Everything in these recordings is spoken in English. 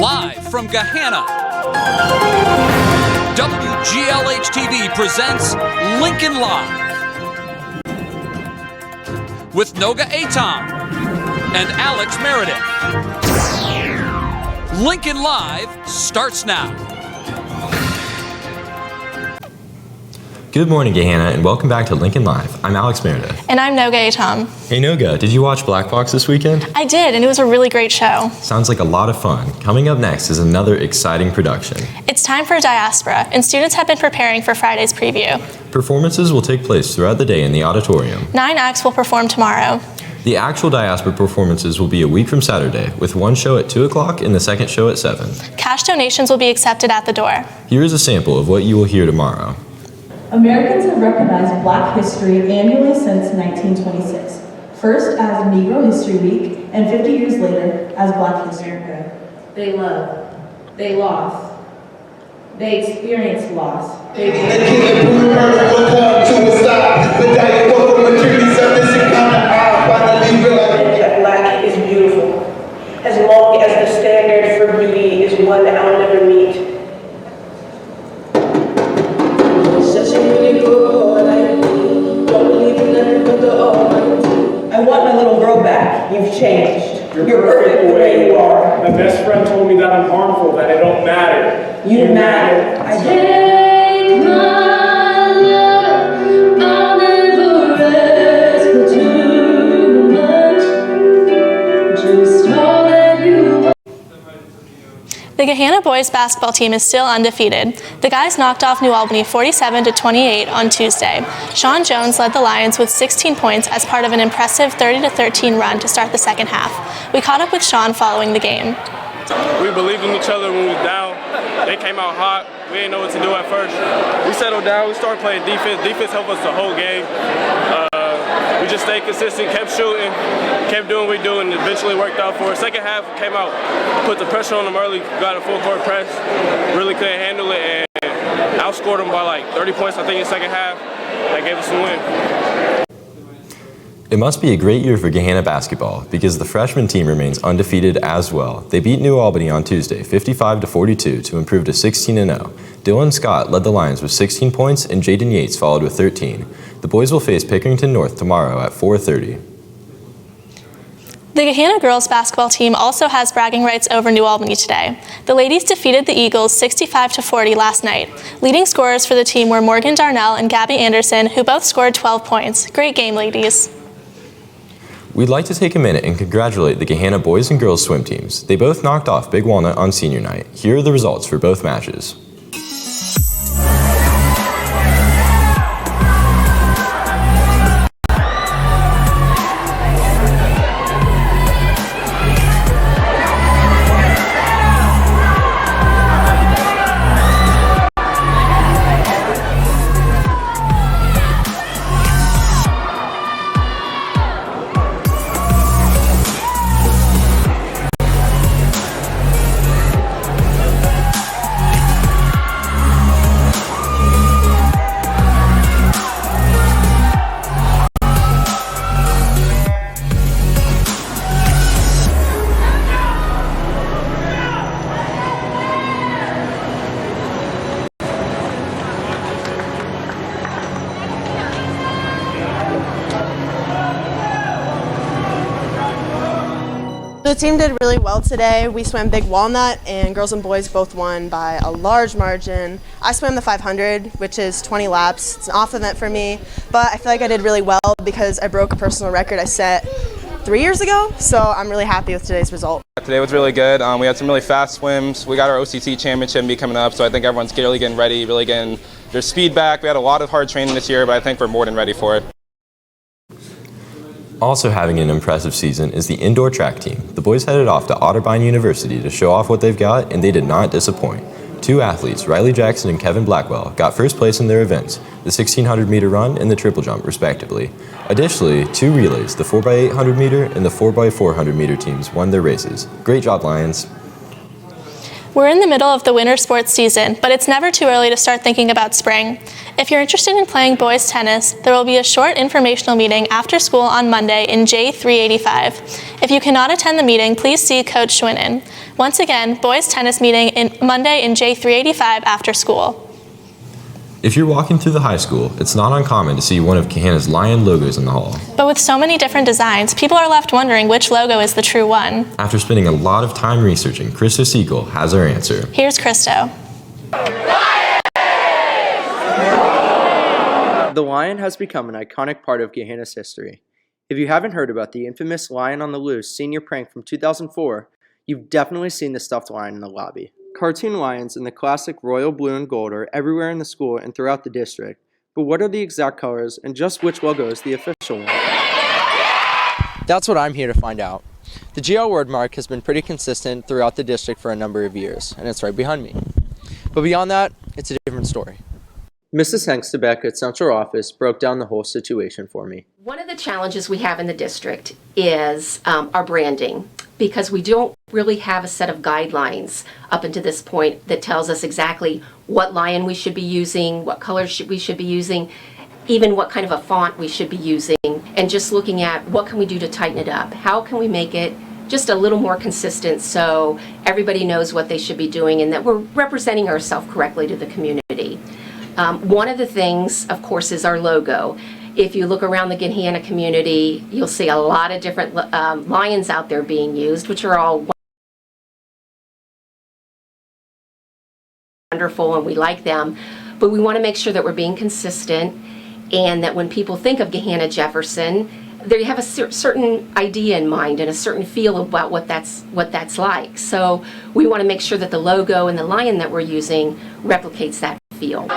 Live from Gahanna, WGLH-TV presents Lincoln Live with Noga Atom and Alex Meredith. Lincoln Live starts now. Good morning, Gahanna, and welcome back to Lincoln Live. I'm Alex Meredith. And I'm Noga Atom. Hey, Noga, did you watch Black Box this weekend? I did, and it was a really great show. Sounds like a lot of fun. Coming up next is another exciting production. It's time for Diaspora, and students have been preparing for Friday's preview. Performances will take place throughout the day in the auditorium. 9 acts will perform tomorrow. The actual Diaspora performances will be a week from Saturday, with one show at 2 o'clock and the second show at 7. Cash donations will be accepted at the door. Here is a sample of what you will hear tomorrow. Americans have recognized Black history annually since 1926, first as Negro History Week, and 50 years later as Black History Week. They loved, they lost, they experienced loss. They Black is beautiful, as long as the standard for beauty is one that I'll never meet. I want my little girl back. You've changed. You're perfect the way you are. My best friend told me that I'm harmful, that I don't matter. You matter. I do. take my love, I'll never ask for too much, just all that you want. The Gahanna boys basketball team is still undefeated. The guys knocked off New Albany 47-28 on Tuesday. Sean Jones led the Lions with 16 points as part of an impressive 30-13 run to start the second half. We caught up with Sean following the game. We believed in each other when we were down. They came out hot. We didn't know what to do at first. We settled down. We started playing defense. Defense helped us the whole game. We just stayed consistent, kept shooting, kept doing what we do, and eventually worked out for us. Second half came out, put the pressure on them early, got a full court press, really couldn't handle it, and outscored them by like 30 points, I think, in the second half. That gave us a win. It must be a great year for Gahanna basketball because the freshman team remains undefeated as well. They beat New Albany on Tuesday 55-42 to improve to 16-0. Dylan Scott led the Lions with 16 points and Jaden Yates followed with 13. The boys will face Pickerington North tomorrow at 4:30. The Gahanna girls basketball team also has bragging rights over New Albany today. The ladies defeated the Eagles 65-40 last night. Leading scorers for the team were Morgan Darnell and Gabby Anderson, who both scored 12 points. Great game, ladies. We'd like to take a minute and congratulate the Gahanna boys and girls swim teams. They both knocked off Big Walnut on senior night. Here are the results for both matches. The team did really well today. We swam Big Walnut, and girls and boys both won by a large margin. I swam the 500, which is 20 laps. It's an off event for me, but I feel like I did really well because I broke a personal record I set 3 years ago, so I'm really happy with today's result. Today was really good. We had some really fast swims. We got our OCC championship coming up, so I think everyone's really getting ready, really getting their speed back. We had a lot of hard training this year, but I think we're more than ready for it. Also having an impressive season is the indoor track team. The boys headed off to Otterbein University to show off what they've got, and they did not disappoint. Two athletes, Riley Jackson and Kevin Blackwell, got first place in their events, the 1,600-meter run and the triple jump, respectively. Additionally, two relays, the 4x800-meter and the 4x400-meter teams, won their races. Great job, Lions. We're in the middle of the winter sports season, but it's never too early to start thinking about spring. If you're interested in playing boys tennis, there will be a short informational meeting after school on Monday in J385. If you cannot attend the meeting, please see Coach Schwinnen. Once again, boys tennis meeting Monday in J385 after school. If you're walking through the high school, it's not uncommon to see one of Gahanna's Lion logos in the hall. But with so many different designs, people are left wondering which logo is the true one. After spending a lot of time researching, Krista Siegel has our answer. Here's Christo. The lion has become an iconic part of Gahanna's history. If you haven't heard about the infamous Lion on the Loose senior prank from 2004, you've definitely seen the stuffed lion in the lobby. Cartoon lions in the classic royal blue and gold are everywhere in the school and throughout the district, but what are the exact colors and just which logo is the official one? That's what I'm here to find out. The GL word mark has been pretty consistent throughout the district for a number of years, and it's right behind me. But beyond that, it's a different story. Mrs. Hengstebeck at Central Office broke down the whole situation for me. One of the challenges we have in the district is our branding, because we don't really have a set of guidelines up until this point that tells us exactly what lion we should be using, what colors we should be using, even what kind of a font we should be using, and just looking at what can we do to tighten it up. How can we make it just a little more consistent so everybody knows what they should be doing and that we're representing ourselves correctly to the community. One of the things, of course, is our logo. If you look around the Gahanna community, you'll see a lot of different lions out there being used, which are all wonderful and we like them. But we want to make sure that we're being consistent and that when people think of Gahanna Jefferson, they have a certain idea in mind and a certain feel about what that's like. So we want to make sure that the logo and the lion that we're using replicates that feel.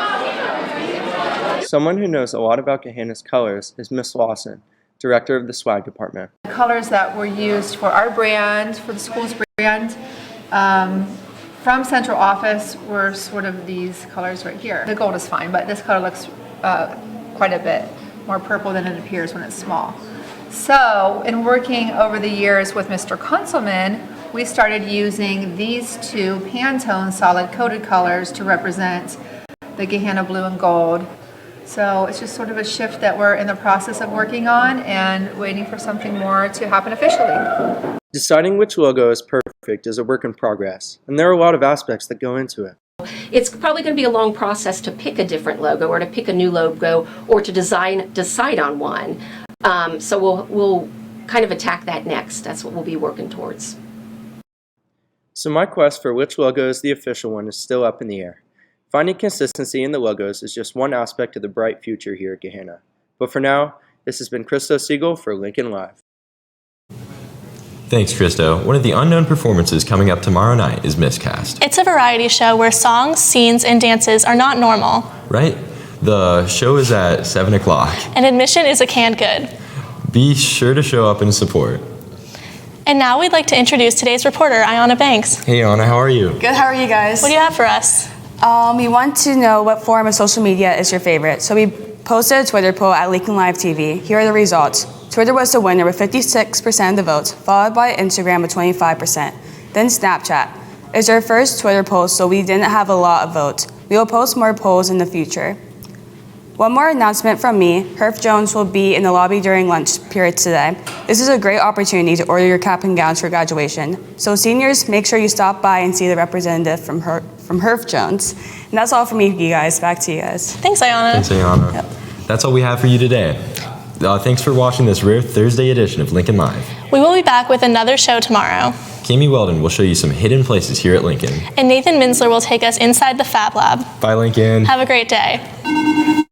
Someone who knows a lot about Gahanna's colors is Miss Lawson, director of the swag department. The colors that were used for our brand, for the school's brand, from Central Office were sort of these colors right here. The gold is fine, but this color looks quite a bit more purple than it appears when it's small. So, in working over the years with Mr. Kunzelman, we started using these two Pantone solid coated colors to represent the Gahanna blue and gold. So it's just sort of a shift that we're in the process of working on and waiting for something more to happen officially. Deciding which logo is perfect is a work in progress, and there are a lot of aspects that go into it. It's probably going to be a long process to pick a different logo or to pick a new logo or to decide on one. So we'll kind of attack that next. That's what we'll be working towards. So my quest for which logo is the official one is still up in the air. Finding consistency in the logos is just one aspect of the bright future here at Gahanna. But for now, this has been Christo Siegel for Lincoln Live. Thanks, Christo. One of the unknown performances coming up tomorrow night is Miscast. It's a variety show where songs, scenes, and dances are not normal. Right? The show is at 7 o'clock. And admission is a canned good. Be sure to show up and support. And now we'd like to introduce today's reporter, Ayana Banks. Hey, Ayana, how are you? Good, how are you guys? What do you have for us? We want to know what form of social media is your favorite. So we posted a Twitter poll at Lincoln Live TV. Here are the results. Twitter was the winner with 56% of the votes, followed by Instagram with 25%. Then Snapchat. It's our first Twitter poll, so we didn't have a lot of votes. We will post more polls in the future. One more announcement from me. Herf Jones will be in the lobby during lunch period today. This is a great opportunity to order your cap and gowns for graduation. So seniors, make sure you stop by and see the representative from Herf Jones. And that's all from me, you guys. Back to you guys. Thanks, Ayana. Thanks, Ayana. Yep. That's all we have for you today. Thanks for watching this rare Thursday edition of Lincoln Live. We will be back with another show tomorrow. Kami Weldon will show you some hidden places here at Lincoln. And Nathan Minsler will take us inside the Fab Lab. Bye, Lincoln. Have a great day.